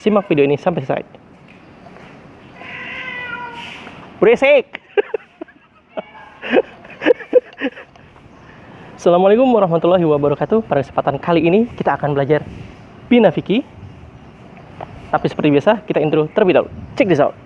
Simak video ini sampai selesai. Berisik. Assalamualaikum warahmatullahi wabarakatuh. Pada kesempatan kali ini kita akan belajar Bina Fikih. Tapi seperti biasa kita intro terlebih dahulu. Check this out.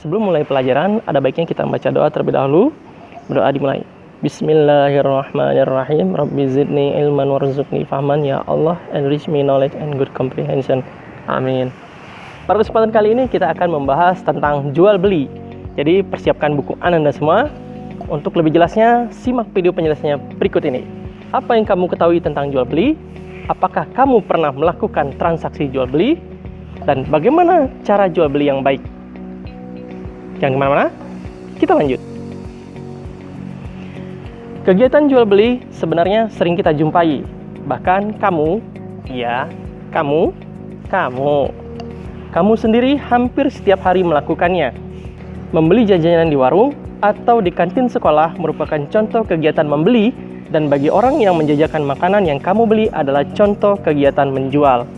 Sebelum mulai pelajaran, ada baiknya kita membaca doa terlebih dahulu. Berdoa dimulai. Bismillahirrahmanirrahim. Rabbi zidni ilman warzuqni fahman. Ya Allah, enrich me knowledge and good comprehension. Amin. Pada kesempatan kali ini kita akan membahas tentang jual beli. Jadi persiapkan buku Anda semua. Untuk lebih jelasnya, simak video penjelasannya berikut ini. Apa yang kamu ketahui tentang jual beli? Apakah kamu pernah melakukan transaksi jual beli? Dan bagaimana cara jual beli yang baik? Jangan kemana-mana, kita lanjut. Kegiatan jual beli sebenarnya sering kita jumpai. Bahkan kamu sendiri hampir setiap hari melakukannya. Membeli jajanan di warung atau di kantin sekolah merupakan contoh kegiatan membeli, dan bagi orang yang menjajakan makanan yang kamu beli adalah contoh kegiatan menjual.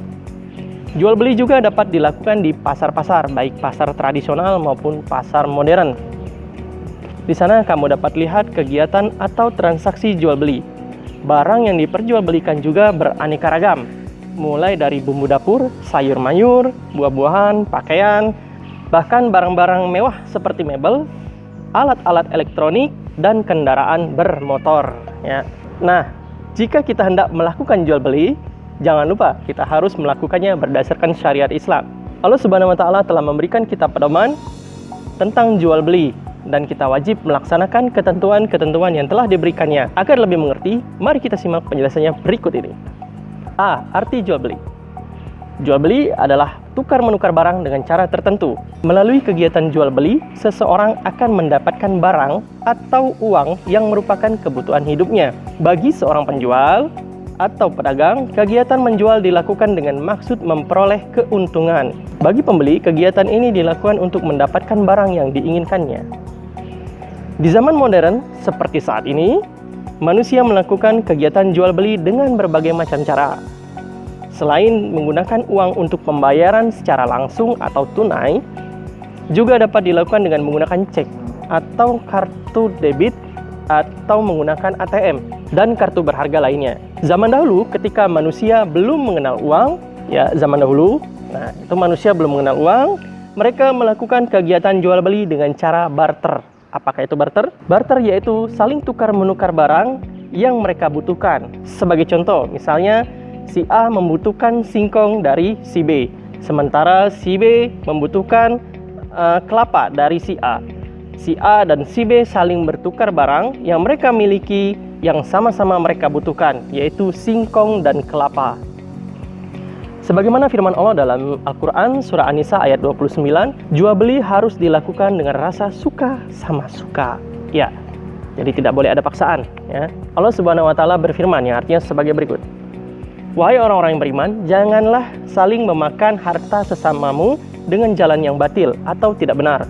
Jual beli juga dapat dilakukan di pasar-pasar, baik pasar tradisional maupun pasar modern. Di sana kamu dapat lihat kegiatan atau transaksi jual beli. Barang yang diperjualbelikan juga beraneka ragam, mulai dari bumbu dapur, sayur mayur, buah-buahan, pakaian, bahkan barang-barang mewah seperti mebel, alat-alat elektronik, dan kendaraan bermotor. Ya. Nah, jika kita hendak melakukan jual beli, jangan lupa kita harus melakukannya berdasarkan syariat Islam. Allah Subhanahu wa Ta'ala telah memberikan kita pedoman tentang jual beli, dan kita wajib melaksanakan ketentuan-ketentuan yang telah diberikannya. Agar lebih mengerti, mari kita simak penjelasannya berikut ini. A. Arti jual beli. Jual beli adalah tukar-menukar barang dengan cara tertentu. Melalui kegiatan jual beli, seseorang akan mendapatkan barang atau uang yang merupakan kebutuhan hidupnya. Bagi seorang penjual atau pedagang, kegiatan menjual dilakukan dengan maksud memperoleh keuntungan. Bagi pembeli, kegiatan ini dilakukan untuk mendapatkan barang yang diinginkannya. Di zaman modern seperti saat ini, manusia melakukan kegiatan jual beli dengan berbagai macam cara. Selain menggunakan uang untuk pembayaran secara langsung atau tunai, juga dapat dilakukan dengan menggunakan cek atau kartu debit atau menggunakan ATM dan kartu berharga lainnya. Zaman dahulu ketika manusia belum mengenal uang, manusia belum mengenal uang, mereka melakukan kegiatan jual beli dengan cara barter. Apakah itu barter? Barter yaitu saling tukar-menukar barang yang mereka butuhkan. Sebagai contoh, misalnya si A membutuhkan singkong dari si B, sementara si B membutuhkan kelapa dari si A. Si A dan si B saling bertukar barang yang mereka miliki yang sama-sama mereka butuhkan, yaitu singkong dan kelapa. Sebagaimana firman Allah dalam Al-Quran surah An-Nisa ayat 29, jual beli harus dilakukan dengan rasa suka sama suka. Ya, jadi tidak boleh ada paksaan. Ya. Allah Subhanahu wa Ta'ala berfirman yang artinya sebagai berikut. Wahai orang-orang yang beriman, janganlah saling memakan harta sesamamu dengan jalan yang batil atau tidak benar,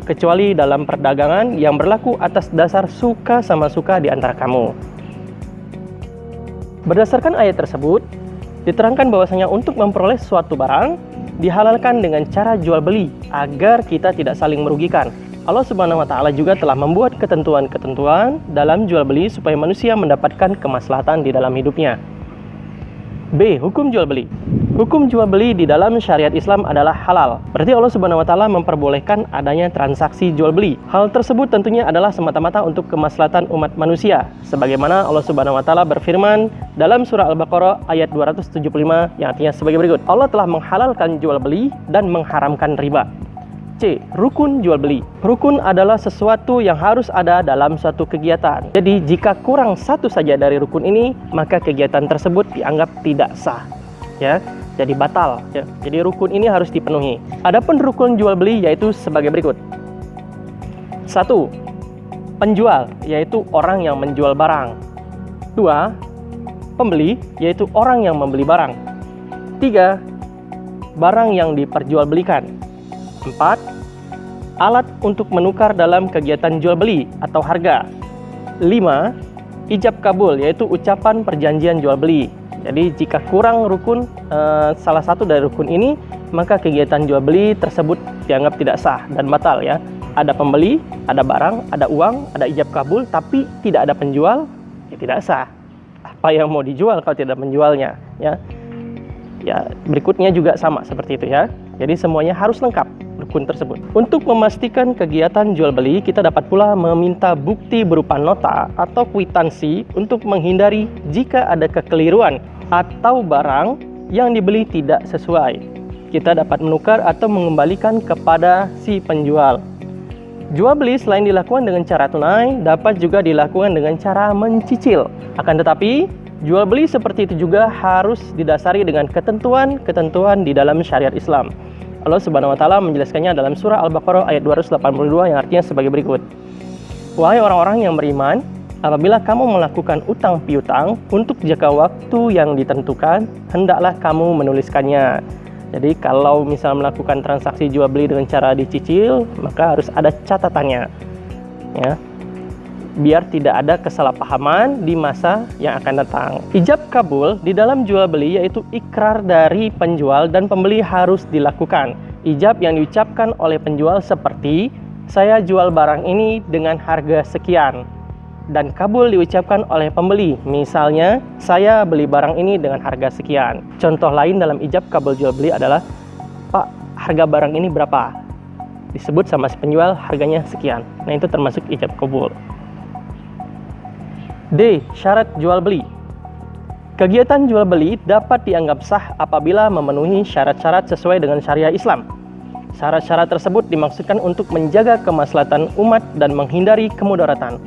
kecuali dalam perdagangan yang berlaku atas dasar suka sama suka di antara kamu. Berdasarkan ayat tersebut, diterangkan bahwasanya untuk memperoleh suatu barang dihalalkan dengan cara jual beli agar kita tidak saling merugikan. Allah Subhanahu wa Ta'ala juga telah membuat ketentuan-ketentuan dalam jual beli supaya manusia mendapatkan kemaslahatan di dalam hidupnya. B. Hukum jual beli. Hukum jual beli di dalam syariat Islam adalah halal. Berarti Allah Subhanahu wa Ta'ala memperbolehkan adanya transaksi jual beli. Hal tersebut tentunya adalah semata-mata untuk kemaslahatan umat manusia. Sebagaimana Allah Subhanahu wa Ta'ala berfirman dalam surah Al-Baqarah ayat 275 yang artinya sebagai berikut. Allah telah menghalalkan jual beli dan mengharamkan riba. C. Rukun jual beli. Rukun adalah sesuatu yang harus ada dalam suatu kegiatan. Jadi jika kurang satu saja dari rukun ini, maka kegiatan tersebut dianggap tidak sah. Ya, jadi batal ya. Jadi rukun ini harus dipenuhi. Adapun rukun jual beli yaitu sebagai berikut. 1. Penjual, yaitu orang yang menjual barang. 2. Pembeli, yaitu orang yang membeli barang. 3. Barang yang diperjualbelikan. 4. Alat untuk menukar dalam kegiatan jual beli atau harga. 5. Ijab kabul, yaitu ucapan perjanjian jual beli. Jadi jika kurang rukun salah satu dari rukun ini, maka kegiatan jual beli tersebut dianggap tidak sah dan batal ya. Ada pembeli, ada barang, ada uang, ada ijab kabul, tapi tidak ada penjual, ya tidak sah. Apa yang mau dijual kalau tidak menjualnya ya? Ya, berikutnya juga sama seperti itu ya. Jadi semuanya harus lengkap rukun tersebut. Untuk memastikan kegiatan jual beli, kita dapat pula meminta bukti berupa nota atau kwitansi untuk menghindari jika ada kekeliruan atau barang yang dibeli tidak sesuai. Kita dapat menukar atau mengembalikan kepada si penjual. Jual beli selain dilakukan dengan cara tunai, dapat juga dilakukan dengan cara mencicil. Akan tetapi, jual beli seperti itu juga harus didasari dengan ketentuan-ketentuan di dalam syariat Islam. Allah Subhanahu wa taala menjelaskannya dalam surah Al-Baqarah ayat 282 yang artinya sebagai berikut. Wahai orang-orang yang beriman, apabila kamu melakukan utang piutang untuk jangka waktu yang ditentukan, hendaklah kamu menuliskannya. Jadi kalau misal melakukan transaksi jual beli dengan cara dicicil, maka harus ada catatannya. Ya. Biar tidak ada kesalahpahaman di masa yang akan datang. Ijab kabul di dalam jual beli yaitu ikrar dari penjual dan pembeli harus dilakukan. Ijab yang diucapkan oleh penjual seperti, saya jual barang ini dengan harga sekian. Dan kabul diucapkan oleh pembeli, misalnya, saya beli barang ini dengan harga sekian. Contoh lain dalam ijab kabul jual beli adalah, Pak, harga barang ini berapa? Disebut sama si penjual harganya sekian. Nah, itu termasuk ijab kabul. D. Syarat jual beli. Kegiatan jual beli dapat dianggap sah apabila memenuhi syarat-syarat sesuai dengan syariah Islam. Syarat-syarat tersebut dimaksudkan untuk menjaga kemaslahatan umat dan menghindari kemudaratan.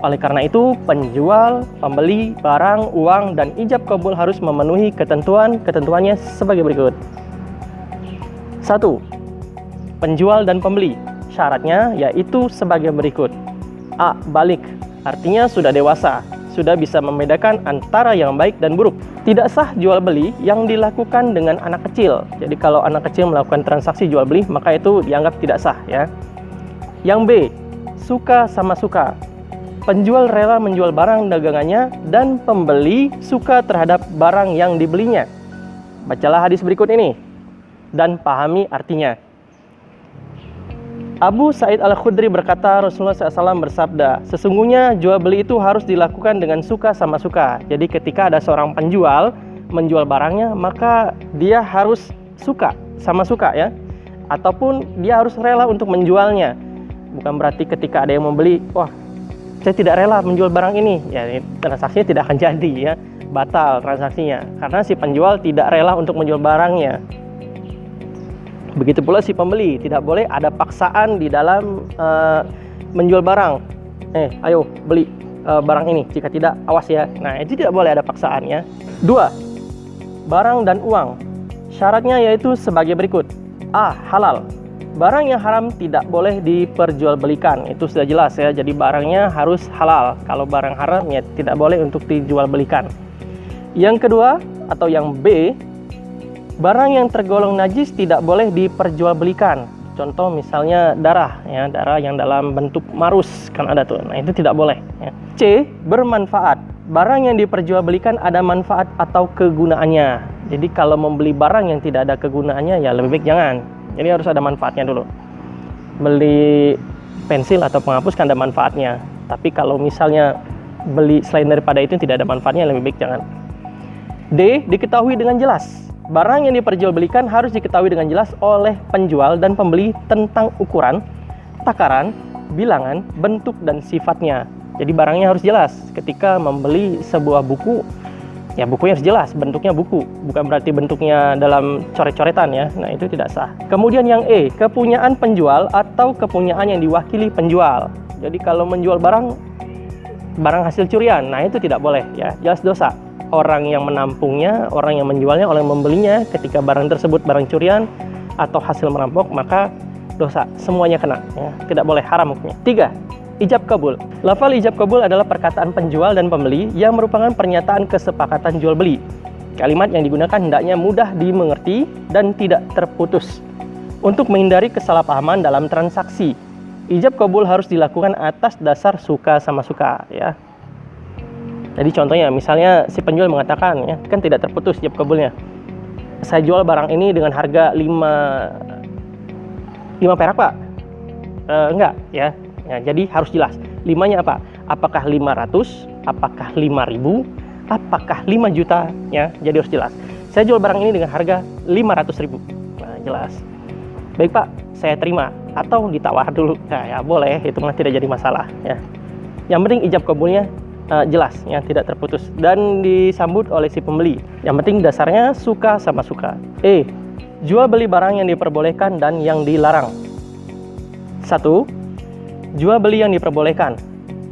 Oleh karena itu, penjual, pembeli, barang, uang, dan ijab kabul harus memenuhi ketentuannya sebagai berikut. 1. Penjual dan pembeli. Syaratnya yaitu sebagai berikut. A. Balik. Artinya sudah dewasa, sudah bisa membedakan antara yang baik dan buruk. Tidak sah jual beli yang dilakukan dengan anak kecil. Jadi kalau anak kecil melakukan transaksi jual beli, maka itu dianggap tidak sah ya. Yang B. Suka sama suka. Penjual rela menjual barang dagangannya dan pembeli suka terhadap barang yang dibelinya. Bacalah hadis berikut ini dan pahami artinya. Abu Sa'id Al-Khudri berkata, Rasulullah SAW bersabda, sesungguhnya jual beli itu harus dilakukan dengan suka sama suka. Jadi ketika ada seorang penjual menjual barangnya, maka dia harus suka sama suka ya. Ataupun dia harus rela untuk menjualnya. Bukan berarti ketika ada yang membeli, wah, saya tidak rela menjual barang ini, ya transaksinya tidak akan jadi ya, batal transaksinya karena si penjual tidak rela untuk menjual barangnya. Begitu pula si pembeli, tidak boleh ada paksaan di dalam menjual barang. Ayo beli barang ini, jika tidak awas ya. Nah, itu tidak boleh ada paksaan ya. 2. Barang dan uang. Syaratnya yaitu sebagai berikut. A. Halal. Barang yang haram tidak boleh diperjualbelikan, itu sudah jelas ya. Jadi barangnya harus halal. Kalau barang haram ya tidak boleh untuk dijualbelikan. Yang kedua atau yang B, barang yang tergolong najis tidak boleh diperjualbelikan. Contoh misalnya darah ya, darah yang dalam bentuk marus kan ada tuh. Nah, itu tidak boleh ya. C. Bermanfaat. Barang yang diperjualbelikan ada manfaat atau kegunaannya. Jadi kalau membeli barang yang tidak ada kegunaannya ya lebih baik jangan. Jadi harus ada manfaatnya dulu. Beli pensil atau penghapus kan ada manfaatnya. Tapi kalau misalnya beli selain daripada itu tidak ada manfaatnya, lebih baik jangan. D. Diketahui dengan jelas. Barang yang diperjualbelikan harus diketahui dengan jelas oleh penjual dan pembeli tentang ukuran, takaran, bilangan, bentuk, dan sifatnya. Jadi barangnya harus jelas. Ketika membeli sebuah buku, ya bukunya harus jelas, bentuknya buku, bukan berarti bentuknya dalam coret-coretan ya. Nah, itu tidak sah. Kemudian yang E, kepunyaan penjual atau kepunyaan yang diwakili penjual. Jadi kalau menjual barang hasil curian, nah itu tidak boleh ya, jelas dosa. orang yang menampungnya, orang yang menjualnya, orang yang membelinya ketika barang tersebut barang curian atau hasil merampok, maka dosa, semuanya kena, ya. Tidak boleh, haram hukumnya. 3. Ijab kabul. Lafal ijab kabul adalah perkataan penjual dan pembeli yang merupakan pernyataan kesepakatan jual beli. Kalimat yang digunakan hendaknya mudah dimengerti dan tidak terputus untuk menghindari kesalahpahaman dalam transaksi. Ijab kabul harus dilakukan atas dasar suka sama suka, ya. Jadi contohnya, misalnya si penjual mengatakan, ya, kan tidak terputus ijab kabulnya. Saya jual barang ini dengan harga 5 perak, Pak. Enggak, ya. Ya, jadi harus jelas. 5-nya apa? Apakah 500? Apakah 5.000? Apakah 5 juta? Ya, jadi harus jelas. Saya jual barang ini dengan harga 500.000. Nah, jelas. Baik, Pak, saya terima. Atau ditawar dulu. Nah, ya boleh, itu mah tidak jadi masalah, ya. Yang penting ijab kabulnya jelas, ya, tidak terputus dan disambut oleh si pembeli. Yang penting dasarnya suka sama suka. Jual beli barang yang diperbolehkan dan yang dilarang. 1. Jual beli yang diperbolehkan.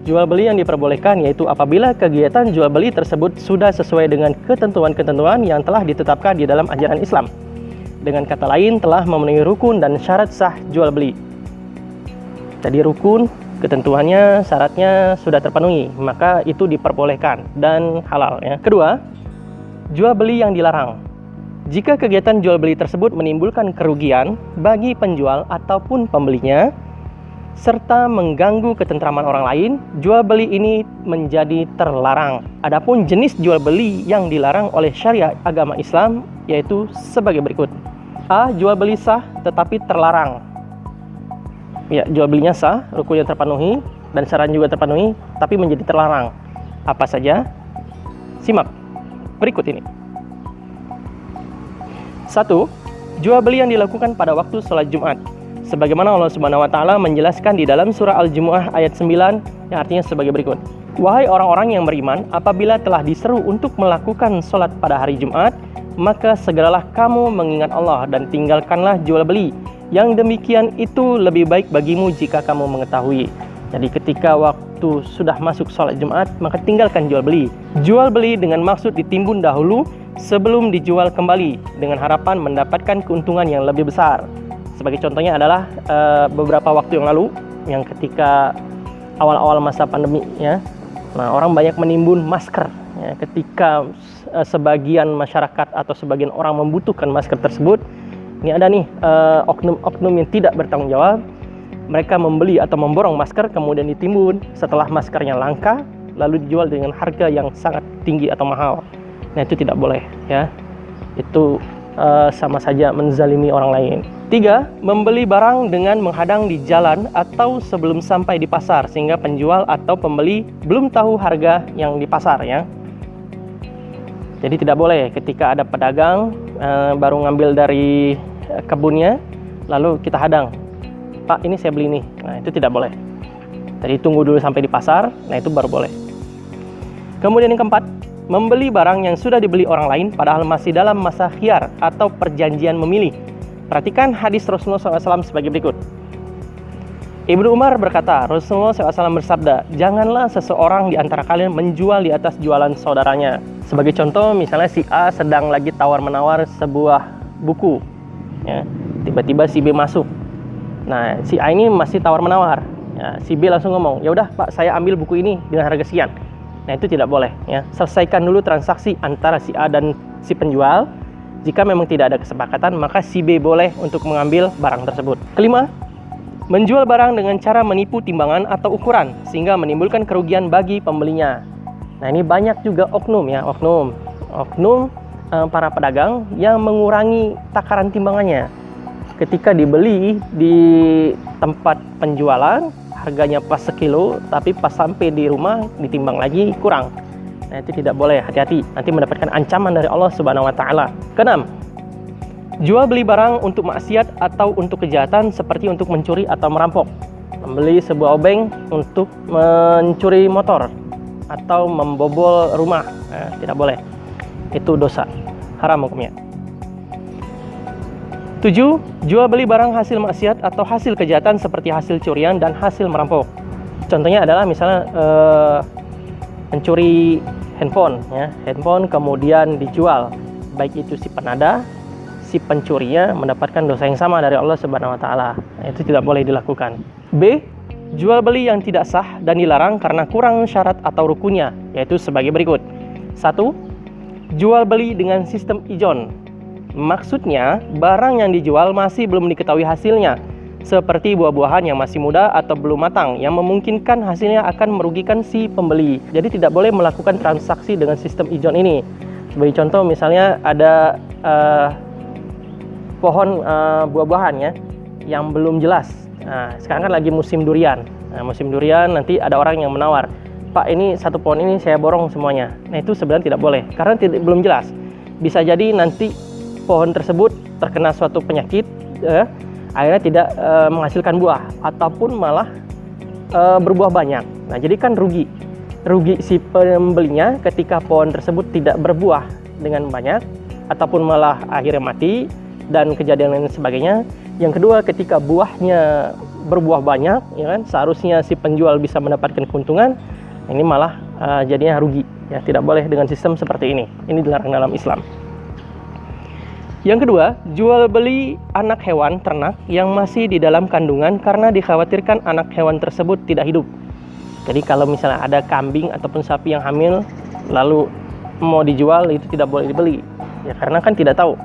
Jual beli yang diperbolehkan yaitu apabila kegiatan jual beli tersebut sudah sesuai dengan ketentuan-ketentuan yang telah ditetapkan di dalam ajaran Islam. Dengan kata lain, telah memenuhi rukun dan syarat sah jual beli. Jadi rukun, ketentuannya, syaratnya sudah terpenuhi, maka itu diperbolehkan dan halal, ya. Kedua, jual beli yang dilarang. Jika kegiatan jual beli tersebut menimbulkan kerugian bagi penjual ataupun pembelinya serta mengganggu ketentraman orang lain, jual beli ini menjadi terlarang. Adapun jenis jual beli yang dilarang oleh syariat agama Islam yaitu sebagai berikut. A. Jual beli sah tetapi terlarang. Ya, jual belinya sah, rukunnya terpenuhi dan syaratnya juga terpenuhi, tapi menjadi terlarang. Apa saja? Simak berikut ini. 1. Jual beli yang dilakukan pada waktu sholat Jumat. Sebagaimana Allah Subhanahu wa taala menjelaskan di dalam surah Al-Jumu'ah ayat 9 yang artinya sebagai berikut. Wahai orang-orang yang beriman, apabila telah diseru untuk melakukan sholat pada hari Jumat, maka segeralah kamu mengingat Allah dan tinggalkanlah jual beli. Yang demikian itu lebih baik bagimu jika kamu mengetahui. Jadi ketika waktu sudah masuk sholat Jumat, maka tinggalkan jual beli. Jual beli dengan maksud ditimbun dahulu sebelum dijual kembali dengan harapan mendapatkan keuntungan yang lebih besar. Sebagai contohnya adalah beberapa waktu yang lalu, yang ketika awal-awal masa pandemi, ya. Nah, orang banyak menimbun masker, ya. Ketika sebagian masyarakat atau sebagian orang membutuhkan masker tersebut, ini ada nih oknum-oknum yang tidak bertanggung jawab. Mereka membeli atau memborong masker kemudian ditimbun. Setelah maskernya langka, lalu dijual dengan harga yang sangat tinggi atau mahal. Nah, itu tidak boleh, ya. Itu sama saja menzalimi orang lain. 3. Membeli barang dengan menghadang di jalan atau sebelum sampai di pasar sehingga penjual atau pembeli belum tahu harga yang di pasar, ya. Jadi tidak boleh ketika ada pedagang baru ngambil dari kebunnya lalu kita hadang. Pak, ini saya beli nih. Nah, itu tidak boleh. Jadi tunggu dulu sampai di pasar, nah itu baru boleh. Kemudian yang keempat, membeli barang yang sudah dibeli orang lain padahal masih dalam masa khiyar atau perjanjian memilih. Perhatikan hadis Rasulullah SAW sebagai berikut. Ibnu Umar berkata, Rasulullah SAW bersabda, janganlah seseorang di antara kalian menjual di atas jualan saudaranya. Sebagai contoh, misalnya si A sedang lagi tawar-menawar sebuah buku, ya. Tiba-tiba si B masuk. Nah, si A ini masih tawar-menawar. Ya, si B langsung ngomong, ya udah Pak, saya ambil buku ini dengan harga sekian. Nah, itu tidak boleh, ya. Selesaikan dulu transaksi antara si A dan si penjual. Jika memang tidak ada kesepakatan, maka si B boleh untuk mengambil barang tersebut. Kelima, menjual barang dengan cara menipu timbangan atau ukuran sehingga menimbulkan kerugian bagi pembelinya. Nah, ini banyak juga oknum, ya, oknum para pedagang yang mengurangi takaran timbangannya. Ketika dibeli di tempat penjualan, harganya pas sekilo, tapi pas sampai di rumah ditimbang lagi kurang. Nah, itu tidak boleh, hati-hati, nanti mendapatkan ancaman dari Allah Subhanahu wa taala. Keenam, jual beli barang untuk maksiat atau untuk kejahatan seperti untuk mencuri atau merampok. Membeli sebuah obeng untuk mencuri motor atau membobol rumah. Nah, tidak boleh. Itu dosa, haram hukumnya. 7. Jual beli barang hasil maksiat atau hasil kejahatan seperti hasil curian dan hasil merampok. Contohnya adalah misalnya mencuri handphone, ya, handphone kemudian dijual, baik itu si penada, si pencurinya mendapatkan dosa yang sama dari Allah Subhanahu wa taala. Itu tidak boleh dilakukan. B. Jual beli yang tidak sah dan dilarang karena kurang syarat atau rukunnya, yaitu sebagai berikut. 1. Jual beli dengan sistem ijon. Maksudnya, barang yang dijual masih belum diketahui hasilnya, seperti buah-buahan yang masih muda atau belum matang, yang memungkinkan hasilnya akan merugikan si pembeli. Jadi tidak boleh melakukan transaksi dengan sistem ijon ini. Sebagai contoh, misalnya ada pohon buah-buahan ya, yang belum jelas. Nah, sekarang kan lagi musim durian. Nah, musim durian nanti ada orang yang menawar, Pak, ini satu pohon ini saya borong semuanya. Nah, itu sebenarnya tidak boleh, karena belum jelas. Bisa jadi nanti pohon tersebut terkena suatu penyakit, akhirnya tidak menghasilkan buah, ataupun malah berbuah banyak. Nah, jadi kan rugi si pembelinya ketika pohon tersebut tidak berbuah dengan banyak, ataupun malah akhirnya mati, dan kejadian lain sebagainya. Yang kedua, ketika buahnya berbuah banyak, ya kan, seharusnya si penjual bisa mendapatkan keuntungan, ini malah jadinya rugi. Ya, tidak boleh dengan sistem seperti ini. Ini dilarang dalam Islam. Yang kedua, jual beli anak hewan ternak yang masih di dalam kandungan karena dikhawatirkan anak hewan tersebut tidak hidup. Jadi kalau misalnya ada kambing ataupun sapi yang hamil lalu mau dijual, itu tidak boleh dibeli. Ya, karena kan tidak tahu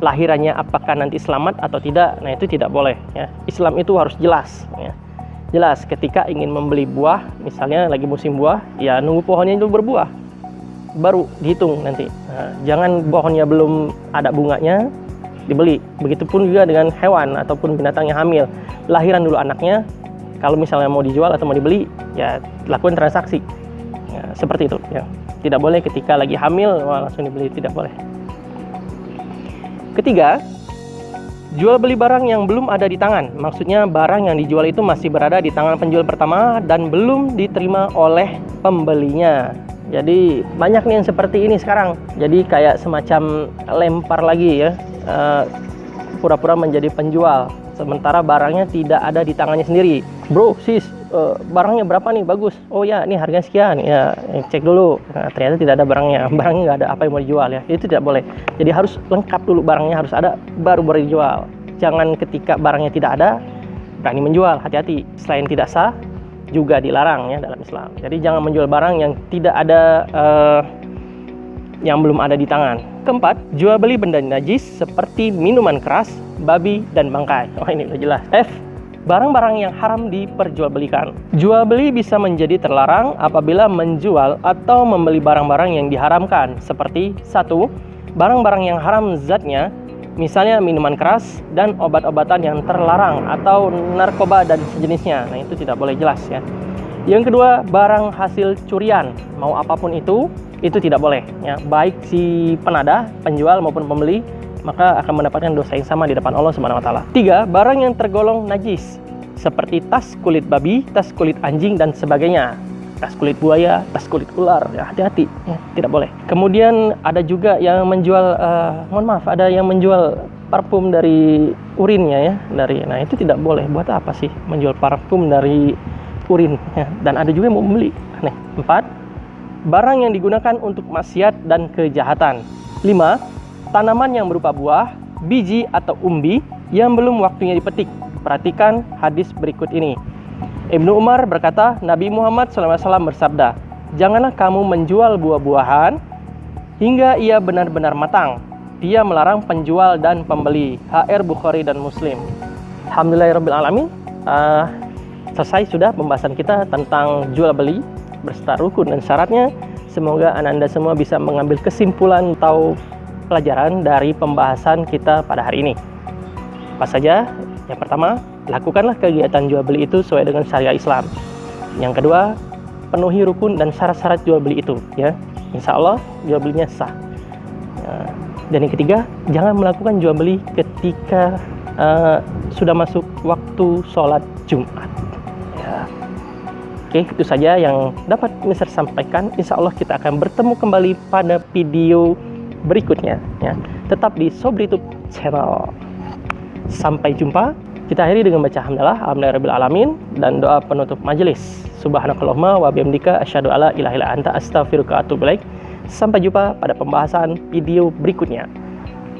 lahirannya apakah nanti selamat atau tidak. Nah, itu tidak boleh ya. Islam itu harus jelas ya. Jelas ketika ingin membeli buah, misalnya lagi musim buah, ya nunggu pohonnya itu berbuah, baru dihitung nanti. Nah, jangan pohonnya belum ada bunganya dibeli. Begitupun juga dengan hewan ataupun binatang yang hamil, lahiran dulu anaknya. Kalau misalnya mau dijual atau mau dibeli, ya lakukan transaksi ya, seperti itu ya. Tidak boleh ketika lagi hamil langsung dibeli, tidak boleh. Ketiga, jual beli barang yang belum ada di tangan. Maksudnya barang yang dijual itu masih berada di tangan penjual pertama dan belum diterima oleh pembelinya. Jadi banyak nih yang seperti ini sekarang. Jadi kayak semacam lempar lagi ya, pura-pura menjadi penjual, sementara barangnya tidak ada di tangannya sendiri. Bro, sis, barangnya berapa nih? Bagus. Oh ya, ini harganya sekian. Ya, cek dulu. Nah, ternyata tidak ada barangnya. Barangnya nggak ada, apa yang mau dijual ya. Itu tidak boleh. Jadi harus lengkap dulu, barangnya harus ada, baru dijual. Jangan ketika barangnya tidak ada, berani menjual. Hati-hati. Selain tidak sah, juga dilarang ya dalam Islam. Jadi jangan menjual barang yang tidak ada, yang belum ada di tangan. Keempat, jual beli benda najis seperti minuman keras, babi, dan bangkai. Oh, ini udah jelas. F. Barang-barang yang haram diperjualbelikan. Jual beli bisa menjadi terlarang apabila menjual atau membeli barang-barang yang diharamkan, seperti 1. Barang-barang yang haram zatnya, misalnya minuman keras dan obat-obatan yang terlarang atau narkoba dan sejenisnya. Nah, itu tidak boleh, jelas ya. Yang kedua, barang hasil curian, mau apapun itu tidak boleh ya. Baik si penada, penjual maupun pembeli, maka akan mendapatkan dosa yang sama di depan Allah Subhanahu wa taala. 3. Barang yang tergolong najis, seperti tas kulit babi, tas kulit anjing dan sebagainya. Tas kulit buaya, tas kulit ular, ya, hati-hati ya, tidak boleh. Kemudian ada juga yang menjual ada yang menjual parfum dari urinnya ya, nah itu tidak boleh. Buat apa sih menjual parfum dari urin ya? Dan ada juga yang mau membeli. Aneh. 4. Barang yang digunakan untuk maksiat dan kejahatan. 5. Tanaman yang berupa buah, biji atau umbi yang belum waktunya dipetik. Perhatikan hadis berikut ini. Ibnu Umar berkata, Nabi Muhammad SAW bersabda, "Janganlah kamu menjual buah-buahan hingga ia benar-benar matang." Dia melarang penjual dan pembeli. HR Bukhari dan Muslim. Alhamdulillahirrahmanirrahim. Selesai sudah pembahasan kita tentang jual beli berserta rukun dan syaratnya. Semoga Anda semua bisa mengambil kesimpulan atau pelajaran dari pembahasan kita pada hari ini. Apa saja? Yang pertama, lakukanlah kegiatan jual beli itu sesuai dengan syariat Islam. Yang kedua, penuhi rukun dan syarat-syarat jual beli itu ya. Insya Allah jual belinya sah. Dan yang ketiga, jangan melakukan jual beli ketika sudah masuk waktu sholat Jumat ya. Oke, itu saja yang dapat Mister sampaikan. Insya Allah kita akan bertemu kembali pada video berikutnya ya. Tetap di Sobri YouTube channel. Sampai jumpa. Kita akhiri dengan baca hamdalah, alhamdulillahirabbil alamin, dan doa penutup majelis. Subhanakallahumma wa bihamdika asyhadu alla ilaha illa anta astaghfiruka wa atubu ilaik. Sampai jumpa pada pembahasan video berikutnya.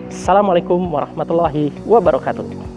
Assalamualaikum warahmatullahi wabarakatuh.